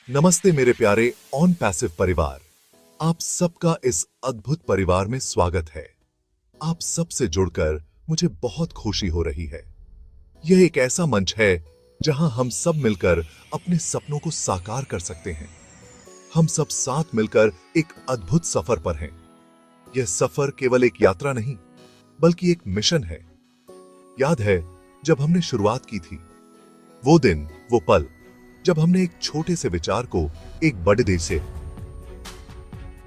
नमस्ते मेरे प्यारे ऑन पैसिव परिवार। आप सबका इस अद्भुत परिवार में स्वागत है। आप सबसे जुड़कर मुझे बहुत खुशी हो रही है। यह एक ऐसा मंच है जहां हम सब मिलकर अपने सपनों को साकार कर सकते हैं। हम सब साथ मिलकर एक अद्भुत सफर पर हैं। यह सफर केवल एक यात्रा नहीं, बल्कि एक मिशन है। याद है जब हमने शुरुआत की थी, वो दिन, वो पल, जब हमने एक छोटे से विचार को एक बड़े देश से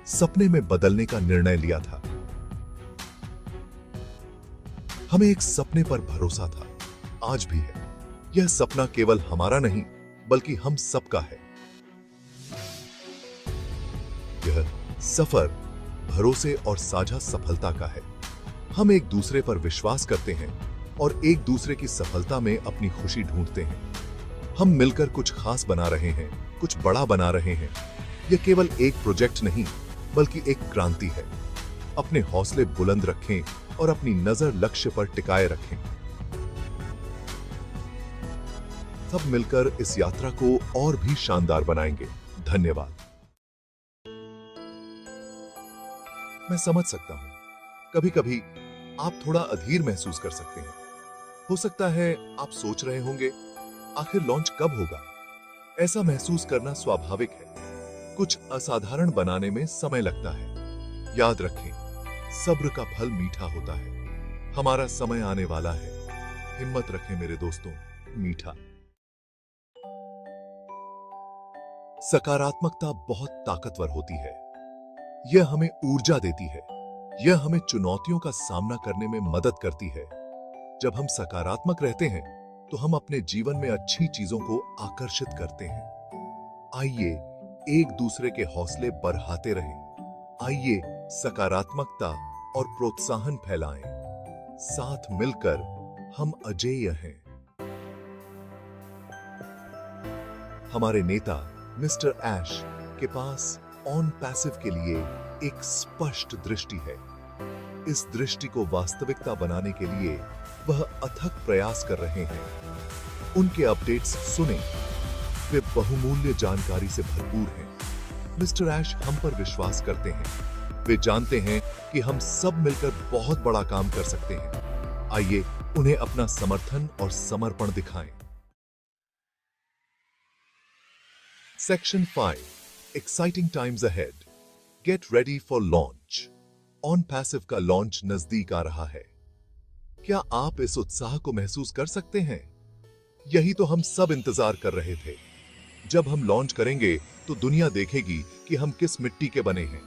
सपने में बदलने का निर्णय लिया था। हमें एक सपने पर भरोसा था, आज भी है। यह सपना केवल हमारा नहीं, बल्कि हम सबका है। यह सफर भरोसे और साझा सफलता का है। हम एक दूसरे पर विश्वास करते हैं और एक दूसरे की सफलता में अपनी खुशी ढूंढते हैं। हम मिलकर कुछ खास बना रहे हैं, कुछ बड़ा बना रहे हैं। यह केवल एक प्रोजेक्ट नहीं, बल्कि एक क्रांति है। अपने हौसले बुलंद रखें और अपनी नजर लक्ष्य पर टिकाए रखें। सब मिलकर इस यात्रा को और भी शानदार बनाएंगे। धन्यवाद। मैं समझ सकता हूं, कभी कभी आप थोड़ा अधीर महसूस कर सकते हैं। हो सकता है आप सोच रहे होंगे, आखिर लॉन्च कब होगा? ऐसा महसूस करना स्वाभाविक है। कुछ असाधारण बनाने में समय लगता है। याद रखें, सब्र का फल मीठा होता है। हमारा समय आने वाला है। हिम्मत रखें मेरे दोस्तों। मीठा। सकारात्मकता बहुत ताकतवर होती है। यह हमें ऊर्जा देती है। यह हमें चुनौतियों का सामना करने में मदद करती है। जब हम सकारात्मक रहते हैं, तो हम अपने जीवन में अच्छी चीजों को आकर्षित करते हैं। आइए एक दूसरे के हौसले बढ़ाते रहें। आइए सकारात्मकता और प्रोत्साहन फैलाएं। साथ मिलकर हम अजेय हैं। हमारे नेता मिस्टर ऐश के पास ऑन पैसिव के लिए एक स्पष्ट दृष्टि है। इस दृष्टि को वास्तविकता बनाने के लिए वह अथक प्रयास कर रहे हैं। उनके अपडेट्स सुनें, वे बहुमूल्य जानकारी से भरपूर हैं। मिस्टर ऐश हम पर विश्वास करते हैं। वे जानते हैं कि हम सब मिलकर बहुत बड़ा काम कर सकते हैं। आइए उन्हें अपना समर्थन और समर्पण दिखाएं। Section 5, exciting times ahead. Get ready for launch. On passive का लॉन्च नजदीक आ रहा है। क्या आप इस उत्साह को महसूस कर सकते हैं? यही तो हम सब इंतजार कर रहे थे। जब हम लॉन्च करेंगे तो दुनिया देखेगी कि हम किस मिट्टी के बने हैं।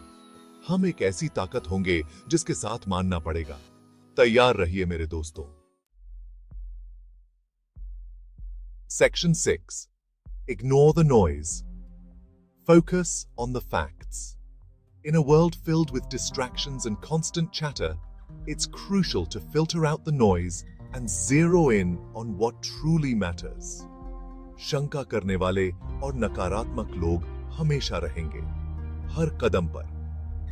हम एक ऐसी ताकत होंगे जिसके साथ मानना पड़ेगा। तैयार रहिए मेरे दोस्तों। Section 6, ignore the noise, focus on the facts. In a world filled with distractions and constant chatter, it's crucial to filter out the noise and zero in on what truly matters. शंका करने वाले और नकारात्मक लोग हमेशा रहेंगे। हर कदम पर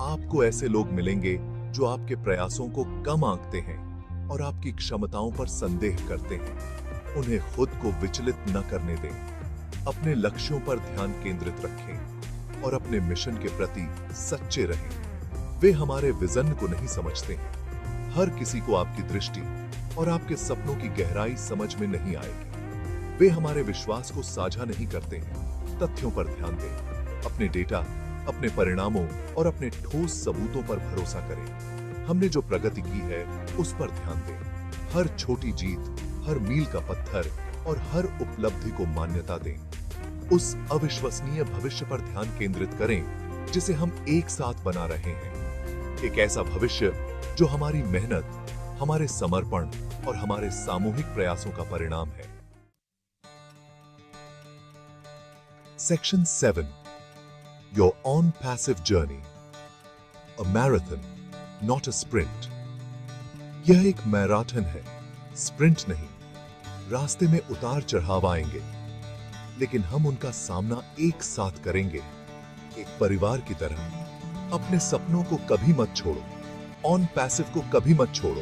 आपको ऐसे लोग मिलेंगे जो आपके प्रयासों को कम आंकते हैं और आपकी क्षमताओं पर संदेह करते हैं। उन्हें खुद को विचलित न करने दें। अपने लक्ष्यों पर ध्यान केंद्रित रखें और अपने मिशन के प्रति सच्चे रहें। वे हमारे विजन को नहीं समझते हैं। हर किसी को आपकी दृष्टि और आपके सपनों की गहराई समझ में नहीं आएगी। वे हमारे विश्वास को साझा नहीं करते हैं। तथ्यों पर ध्यान दें। अपने डेटा, अपने परिणामों और अपने ठोस सबूतों पर भरोसा करें। हमने जो प्रगति की है उस पर ध्यान दें। हर छोटी जीत, हर मील का पत्थर और हर उपलब्धि को मान्यता दें। उस अविश्वसनीय भविष्य पर ध्यान केंद्रित करें जिसे हम एक साथ बना रहे हैं। एक ऐसा भविष्य जो हमारी मेहनत, हमारे समर्पण और हमारे सामूहिक प्रयासों का परिणाम है। Section 7, your on passive journey, a marathon not a sprint. यह एक मैराथन है, स्प्रिंट नहीं। रास्ते में उतार चढ़ाव आएंगे, लेकिन हम उनका सामना एक साथ करेंगे, एक परिवार की तरह। अपने सपनों को कभी मत छोड़ो। ऑन पैसिव को कभी मत छोड़ो।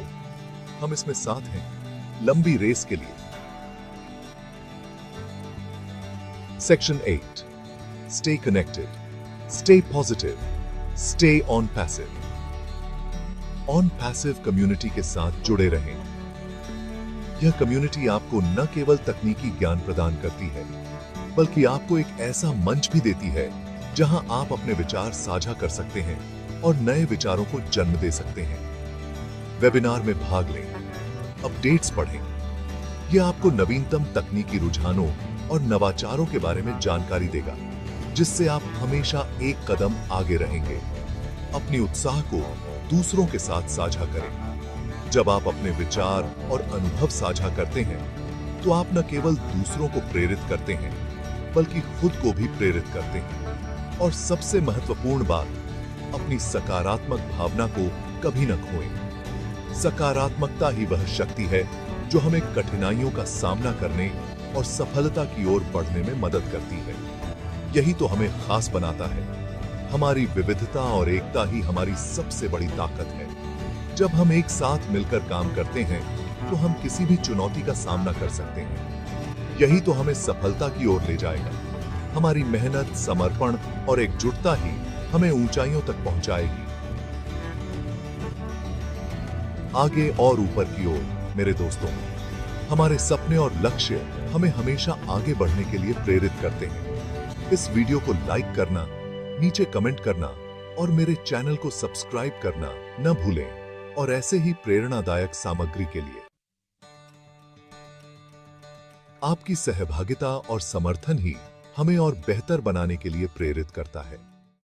हम इसमें साथ हैं, लंबी रेस के लिए। Section 8, Stay connected. Stay positive. Stay on passive. On passive community के साथ जुड़े रहें। यह कम्युनिटी आपको न केवल तकनीकी ज्ञान प्रदान करती है, बल्कि आपको एक ऐसा मंच भी देती है जहां आप अपने विचार साझा कर सकते हैं और नए विचारों को जन्म दे सकते हैं। वेबिनार में भाग लें, अपडेट्स पढ़ें। यह आपको नवीनतम तकनीकी रुझानों और नवाचारों के बारे में जानकारी देगा, जिससे आप हमेशा एक कदम आगे रहेंगे। अपनी उत्साह को दूसरों के साथ साझा करें। जब आप अपने विचार और अनुभव साझा करते हैं, तो आप न केवल दूसरों को प्रेरित करते हैं, बल्कि खुद को भी प्रेरित करते हैं। और सबसे महत्वपूर्ण बात, अपनी सकारात्मक भावना को कभी न खोएं। सकारात्मकता ही वह शक्ति है जो हमें कठिनाइयों का सामना करने और सफलता की ओर बढ़ने में मदद करती है। यही तो हमें खास बनाता है। हमारी विविधता और एकता ही हमारी सबसे बड़ी ताकत है। जब हम एक साथ मिलकर काम करते हैं, तो हम किसी भी चुनौती का सामना कर सकते हैं। यही तो हमें सफलता की ओर ले जाएगा। हमारी मेहनत, समर्पण और एकजुटता ही हमें ऊंचाइयों तक पहुंचाएगी। आगे और ऊपर की ओर मेरे दोस्तों, हमारे सपने और लक्ष्य हमें हमेशा आगे बढ़ने के लिए प्रेरित करते हैं। इस वीडियो को लाइक करना, नीचे कमेंट करना और मेरे चैनल को सब्सक्राइब करना न भूलें। और ऐसे ही प्रेरणादायक सामग्री के लिए आपकी सहभागिता और समर्थन ही हमें और बेहतर बनाने के लिए प्रेरित करता है।